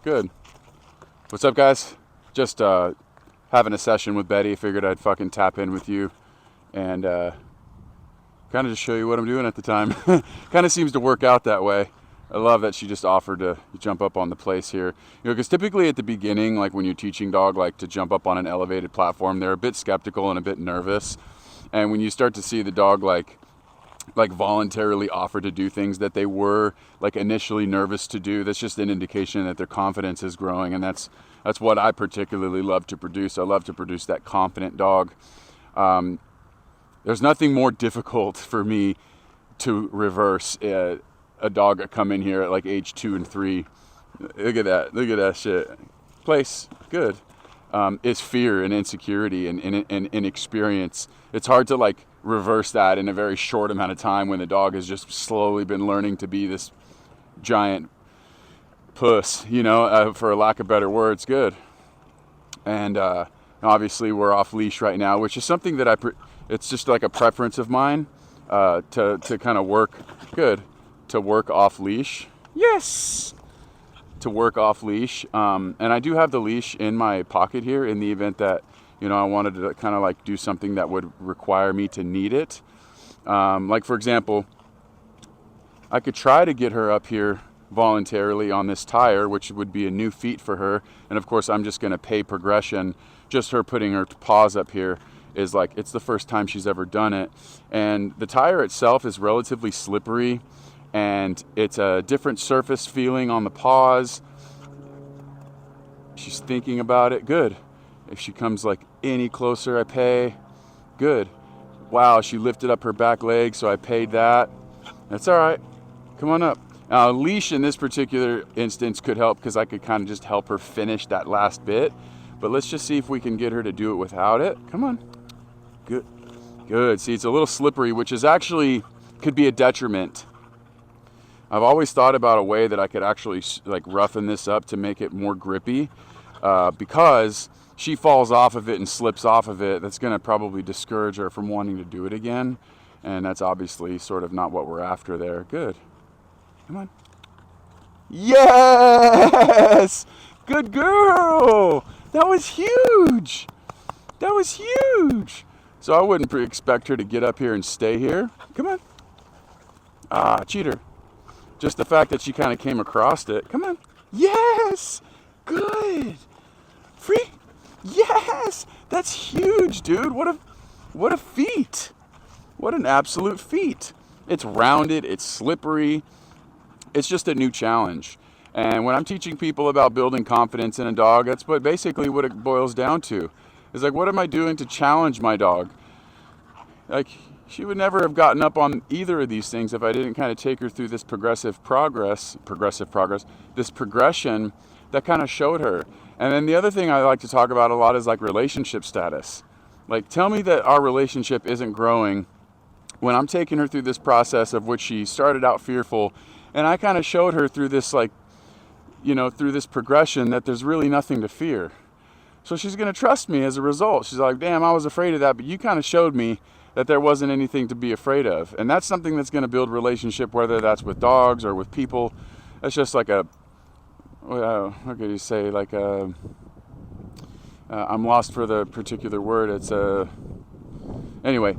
Good. What's up, guys? Just having a session with Betty. Figured I'd fucking tap in with you and kind of just show you what I'm doing at the time. Kind of seems to work out that way. I love that she just offered to jump up on the place here. Because typically at the beginning, like when you're teaching dog like to jump up on an elevated platform, they're a bit skeptical and a bit nervous. And when you start to see the dog like voluntarily offer to do things that they were like initially nervous to do, that's just an indication that their confidence is growing. And that's what I particularly love to produce. I love to produce that confident dog. There's nothing more difficult for me to reverse a dog come in here at like age 2 and 3. Look at that shit. Place, good. Is fear and insecurity and inexperience. It's hard to like reverse that in a very short amount of time when the dog has just slowly been learning to be this giant puss, for lack of better words. Good. And obviously we're off leash right now, which is something that it's just like a preference of mine to kind of work. Good. To work off leash. Yes. To work off leash. And I do have the leash in my pocket here in the event that, I wanted to kind of like do something that would require me to need it. Like for example, I could try to get her up here voluntarily on this tire, which would be a new feat for her. And of course, I'm just going to pay progression. Just her putting her paws up here is like, it's the first time she's ever done it. And the tire itself is relatively slippery. And it's a different surface feeling on the paws. She's thinking about it. Good. If she comes like any closer, I pay. Good. Wow, she lifted up her back leg, so I paid that. That's all right. Come on up. Now, a leash in this particular instance could help because I could kind of just help her finish that last bit. But let's just see if we can get her to do it without it. Come on. Good. Good. See, it's a little slippery, which is actually could be a detriment. I've always thought about a way that I could actually like roughen this up to make it more grippy, because she falls off of it and slips off of it. That's going to probably discourage her from wanting to do it again, and that's obviously sort of not what we're after there. Good. Come on. Yes! Good girl! That was huge! That was huge! So I wouldn't expect her to get up here and stay here. Come on. Ah, cheater. Just the fact that she kind of came across it. Come on. Yes! Good! Free! Yes! That's huge, dude. What a feat. What an absolute feat. It's rounded, it's slippery. It's just a new challenge. And when I'm teaching people about building confidence in a dog, that's basically what it boils down to. It's like, what am I doing to challenge my dog? Like, she would never have gotten up on either of these things if I didn't kind of take her through this progression that kind of showed her. And then the other thing I like to talk about a lot is like relationship status. Like, tell me that our relationship isn't growing when I'm taking her through this process of which she started out fearful, and I kind of showed her through this through this progression that there's really nothing to fear. So she's going to trust me as a result. She's like, damn, I was afraid of that, but you kind of showed me that there wasn't anything to be afraid of. And that's something that's going to build relationship, whether that's with dogs or with people. That's just like what could you say? Like I'm lost for the particular word. It's anyway,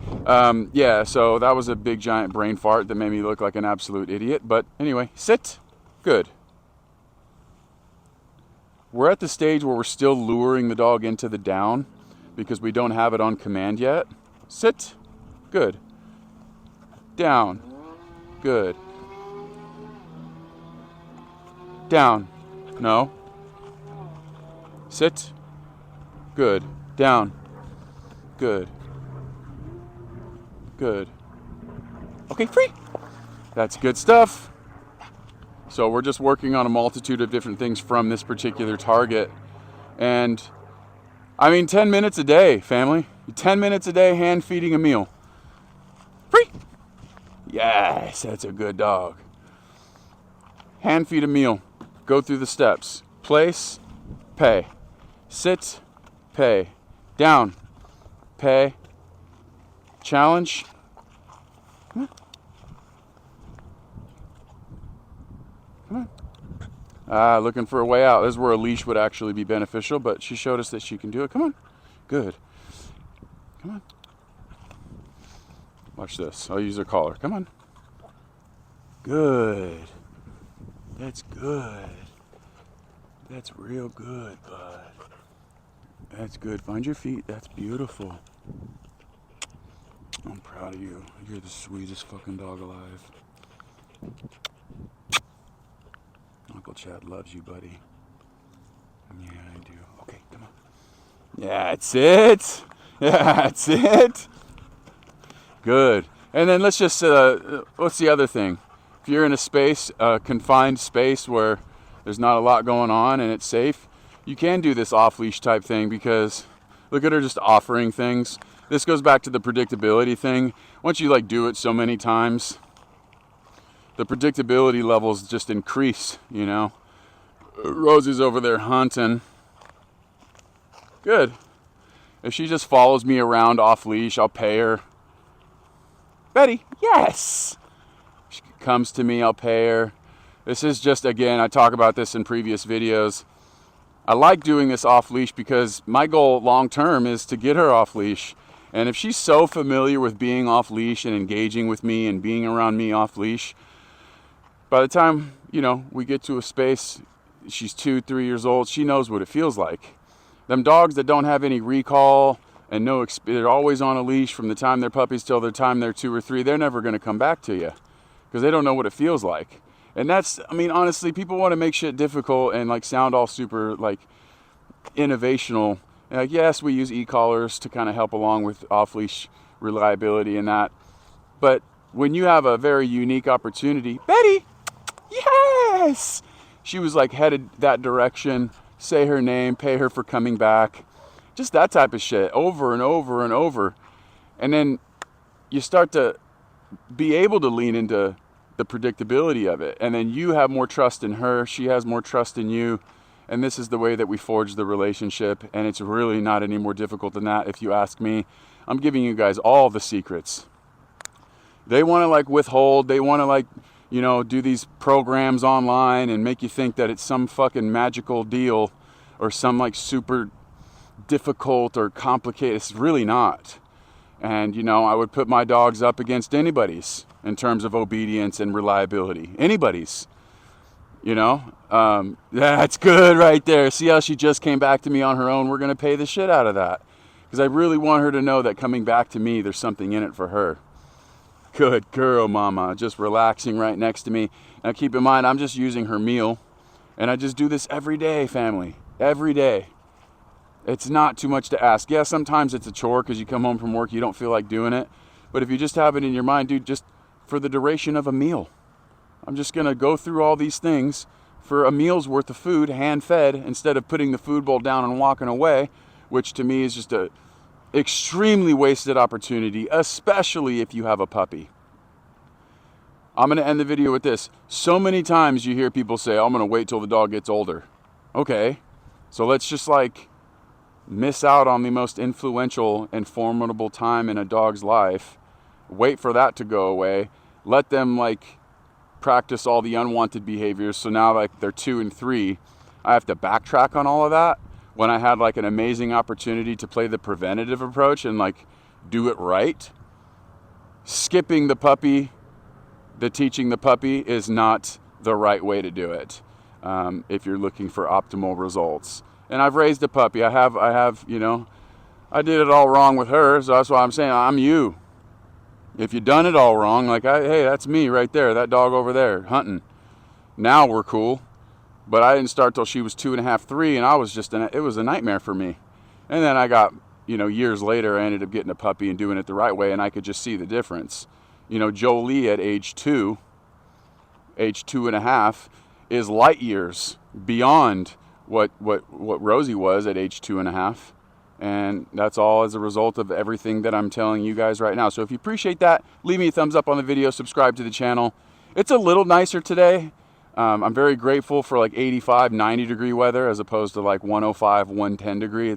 yeah, so that was a big giant brain fart that made me look like an absolute idiot. But anyway, sit. Good. We're at the stage where we're still luring the dog into the down because we don't have it on command yet. Sit. Good. Down. Good. Down. No. Sit. Good. Down. Good. Good. Okay, free. That's good stuff. So we're just working on a multitude of different things from this particular target. And 10 minutes a day, family. 10 minutes a day hand feeding a meal. Free. Yes, that's a good dog. Hand feed a meal. Go through the steps. Place, pay. Sit, pay. Down, pay. Challenge. Come on. Come on. Looking for a way out. This is where a leash would actually be beneficial, but she showed us that she can do it. Come on. Good. Come on. Watch this. I'll use her collar. Come on. Good. That's good. That's real good, bud. That's good. Find your feet. That's beautiful. I'm proud of you. You're the sweetest fucking dog alive. Uncle Chad loves you, buddy. Yeah, I do. Okay, come on. Yeah, that's it. Yeah, that's it. Good. And then let's just, what's the other thing? If you're in a space, a confined space where there's not a lot going on and it's safe, you can do this off-leash type thing, because look at her just offering things. This goes back to the predictability thing. Once you like do it so many times, the predictability levels just increase, you know. Rosie's over there hunting. Good. If she just follows me around off leash, I'll pay her. Betty, yes. She comes to me, I'll pay her. This is just, again, I talk about this in previous videos. I like doing this off leash because my goal long term is to get her off leash. And if she's so familiar with being off leash and engaging with me and being around me off leash, by the time, you know, we get to a space, she's 2-3 years old, she knows what it feels like. Them dogs that don't have any recall and they're always on a leash from the time they're puppies till the time they're 2 or 3, they're never going to come back to you because they don't know what it feels like. And that's, I mean, honestly, people want to make shit difficult and like sound all super like innovational. And, like, yes, we use e-collars to kind of help along with off-leash reliability and that. But when you have a very unique opportunity, Betty, yes! She was like headed that direction, say her name, pay her for coming back. Just that type of shit over and over and over. And then you start to be able to lean into the predictability of it. And then you have more trust in her. She has more trust in you. And this is the way that we forge the relationship. And it's really not any more difficult than that, if you ask me. I'm giving you guys all the secrets. They want to like withhold. They want to like, you know, do these programs online and make you think that it's some fucking magical deal or some like super difficult or complicated. It's really not. And, you know, I would put my dogs up against anybody's in terms of obedience and reliability. Anybody's, you know. That's good right there. See how she just came back to me on her own? We're going to pay the shit out of that. Because I really want her to know that coming back to me, there's something in it for her. Good girl, mama. Just relaxing right next to me. Now keep in mind, I'm just using her meal. And I just do this every day, family. Every day. It's not too much to ask. Yeah, sometimes it's a chore because you come home from work, you don't feel like doing it. But if you just have it in your mind, dude, just for the duration of a meal. I'm just going to go through all these things for a meal's worth of food, hand-fed, instead of putting the food bowl down and walking away, which to me is just a extremely wasted opportunity, especially if you have a puppy. I'm going to end the video with this. So many times you hear people say, I'm going to wait till the dog gets older. Okay, so let's just like miss out on the most influential and formidable time in a dog's life. Wait for that to go away. Let them like practice all the unwanted behaviors. So now like they're 2 and 3, I have to backtrack on all of that when I had like an amazing opportunity to play the preventative approach and like do it right. Skipping the puppy, the teaching the puppy is not the right way to do it if you're looking for optimal results. And I've raised a puppy. I have, you know, I did it all wrong with her. So that's why I'm saying I'm you. If you done it all wrong, like, hey, that's me right there. That dog over there hunting. Now we're cool. But I didn't start till she was 2.5, 3, and I was just, it was a nightmare for me. And then I got, you know, years later, I ended up getting a puppy and doing it the right way, and I could just see the difference. You know, Jolie at age 2, age 2.5, is light years beyond what Rosie was at age 2.5. And that's all as a result of everything that I'm telling you guys right now. So if you appreciate that, leave me a thumbs up on the video, subscribe to the channel. It's a little nicer today. I'm very grateful for like 85, 90 degree weather as opposed to like 105, 110 degree.